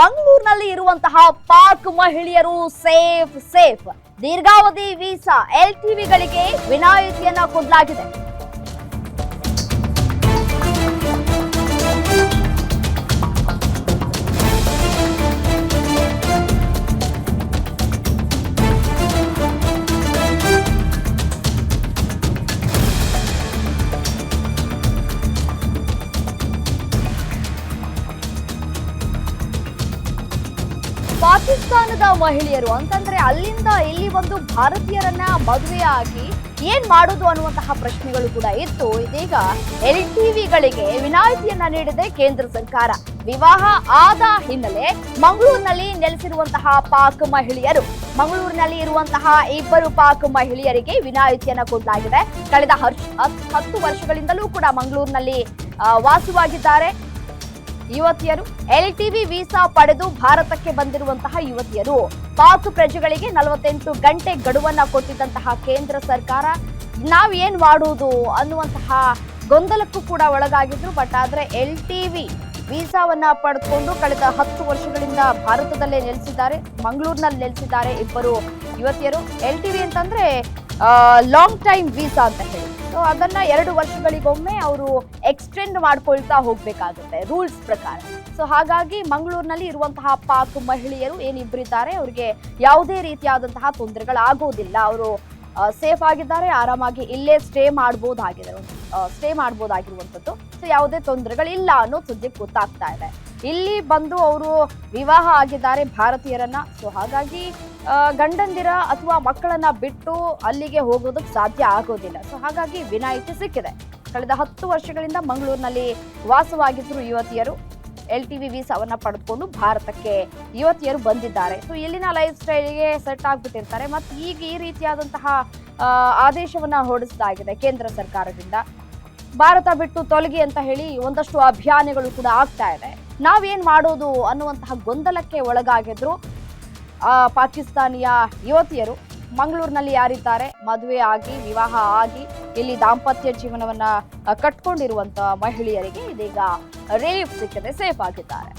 ಮಂಗಳೂರಿನಲ್ಲಿ ಇರುವಂತಹ ಪಾಕ್ ಮಹಿಳೆಯರು ಸೇಫ್ ದೀರ್ಘಾವಧಿ ವೀಸಾ LTVಗಳಿಗೆ ವಿನಾಯಿತಿಯನ್ನ ಕೊಡಲಾಗಿದೆ. ಪಾಕಿಸ್ತಾನದ ಮಹಿಳೆಯರು ಅಂತಂದ್ರೆ ಅಲ್ಲಿಂದ ಇಲ್ಲಿ ಒಂದು ಭಾರತೀಯರನ್ನ ಮದುವೆಯಾಗಿ ಏನ್ ಮಾಡೋದು ಅನ್ನುವಂತಹ ಪ್ರಶ್ನೆಗಳು ಕೂಡ ಇತ್ತು. ಇದೀಗ LTVಗಳಿಗೆ ವಿನಾಯಿತಿಯನ್ನ ನೀಡಿದೆ ಕೇಂದ್ರ ಸರ್ಕಾರ. ವಿವಾಹ ಆದ ಹಿನ್ನೆಲೆ ಮಂಗಳೂರಿನಲ್ಲಿ ನೆಲೆಸಿರುವಂತಹ ಪಾಕ್ ಮಹಿಳೆಯರು, ಮಂಗಳೂರಿನಲ್ಲಿ ಇರುವಂತಹ ಇಬ್ಬರು ಪಾಕ್ ಮಹಿಳೆಯರಿಗೆ ವಿನಾಯಿತಿಯನ್ನ ಕೊಡಲಾಗಿದೆ. ಕಳೆದ 10 ವರ್ಷಗಳಿಂದಲೂ ಕೂಡ ಮಂಗಳೂರಿನಲ್ಲಿ ವಾಸವಾಗಿದ್ದಾರೆ ಯುವತಿಯರು. LTV ವೀಸಾ ಪಡೆದು ಭಾರತಕ್ಕೆ ಬಂದಿರುವಂತಹ ಯುವತಿಯರು ಪಾಕ್ ಪ್ರಜೆಗಳಿಗೆ 48 ಗಂಟೆ ಗಡುವನ್ನ ಕೊಟ್ಟಿದ್ದಂತಹ ಕೇಂದ್ರ ಸರ್ಕಾರ ನಾವೇನ್ ಮಾಡುವುದು ಅನ್ನುವಂತಹ ಗೊಂದಲಕ್ಕೂ ಕೂಡ ಒಳಗಾಗಿದ್ರು. ಬಟ್ ಆದ್ರೆ LTV ವೀಸಾವನ್ನ ಪಡೆದುಕೊಂಡು ಕಳೆದ 10 ವರ್ಷಗಳಿಂದ ಭಾರತದಲ್ಲೇ ನೆಲೆಸಿದ್ದಾರೆ, ಮಂಗಳೂರಿನಲ್ಲಿ ನೆಲೆಸಿದ್ದಾರೆ ಇಬ್ಬರು ಯುವತಿಯರು. LTV ಅಂತಂದ್ರೆ ಲಾಂಗ್ ಟೈಮ್ ವೀಸಾ ಅಂತ ಹೇಳಿ, ಸೊ ಅದನ್ನ 2 ವರ್ಷಗಳಿಗೊಮ್ಮೆ ಅವರು ಎಕ್ಸ್ಟೆಂಡ್ ಮಾಡ್ಕೊಳ್ತಾ ಹೋಗ್ಬೇಕಾಗುತ್ತೆ ರೂಲ್ಸ್ ಪ್ರಕಾರ. ಸೊ ಹಾಗಾಗಿ ಮಂಗಳೂರಿನಲ್ಲಿ ಇರುವಂತಹ ಪಾಕ್ ಮಹಿಳೆಯರು ಏನಿಬ್ಬರಿದ್ದಾರೆ ಅವರಿಗೆ ಯಾವುದೇ ರೀತಿಯಾದಂತಹ ತೊಂದರೆಗಳಾಗೋದಿಲ್ಲ. ಅವರು ಸೇಫ್ ಆಗಿದ್ದಾರೆ, ಆರಾಮಾಗಿ ಇಲ್ಲೇ ಸ್ಟೇ ಮಾಡ್ಬೋದಾಗಿರುವಂಥದ್ದು. ಸೊ ಯಾವುದೇ ತೊಂದರೆಗಳಿಲ್ಲ ಅನ್ನೋ ಸದ್ಯಕ್ಕೆ ಗೊತ್ತಾಗ್ತಾ ಇದೆ. ಇಲ್ಲಿ ಬಂದು ಅವರು ವಿವಾಹ ಆಗಿದ್ದಾರೆ ಭಾರತೀಯರನ್ನ. ಸೊ ಹಾಗಾಗಿ ಗಂಡಂದಿರ ಅಥವಾ ಮಕ್ಕಳನ್ನ ಬಿಟ್ಟು ಅಲ್ಲಿಗೆ ಹೋಗೋದಕ್ಕೆ ಸಾಧ್ಯ ಆಗೋದಿಲ್ಲ. ಸೊ ಹಾಗಾಗಿ ವಿನಾಯಿತಿ ಸಿಕ್ಕಿದೆ. ಕಳೆದ 10 ವರ್ಷಗಳಿಂದ ಮಂಗಳೂರಿನಲ್ಲಿ ವಾಸವಾಗಿದ್ರು ಯುವತಿಯರು. LTV ವೀಸಾವನ್ನ ಪಡೆದುಕೊಂಡು ಭಾರತಕ್ಕೆ ಯುವತಿಯರು ಬಂದಿದ್ದಾರೆ. ಸೊ ಇಲ್ಲಿನ ಲೈಫ್ ಸ್ಟೈಲ್ಗೆ ಸೆಟ್ ಆಗ್ಬಿಟ್ಟಿರ್ತಾರೆ. ಮತ್ತು ಈಗ ಈ ರೀತಿಯಾದಂತಹ ಆದೇಶವನ್ನ ಹೊರಡಿಸಲಾಗಿದೆ ಕೇಂದ್ರ ಸರ್ಕಾರದಿಂದ. ಭಾರತ ಬಿಟ್ಟು ತೊಲಗಿ ಅಂತ ಹೇಳಿ ಒಂದಷ್ಟು ಅಭಿಯಾನಗಳು ಕೂಡ ಆಗ್ತಾ ಇದೆ. ನಾವೇನ್ ಮಾಡೋದು ಅನ್ನುವಂತಹ ಗೊಂದಲಕ್ಕೆ ಒಳಗಾಗಿದ್ರು ಪಾಕಿಸ್ತಾನಿಯ ಯುವತಿಯರು. ಮಂಗಳೂರಿನಲ್ಲಿ ಯಾರಿದ್ದಾರೆ, ಮದುವೆ ಆಗಿ ವಿವಾಹ ಆಗಿ ಇಲ್ಲಿ ದಾಂಪತ್ಯ ಜೀವನವನ್ನ ಕಟ್ಕೊಂಡಿರುವಂತಹ ಮಹಿಳೆಯರಿಗೆ ಇದೀಗ ರಿಲೀಫ್ ಸಿಕ್ಕಿದೆ, ಸೇಫ್ ಆಗಿದ್ದಾರೆ.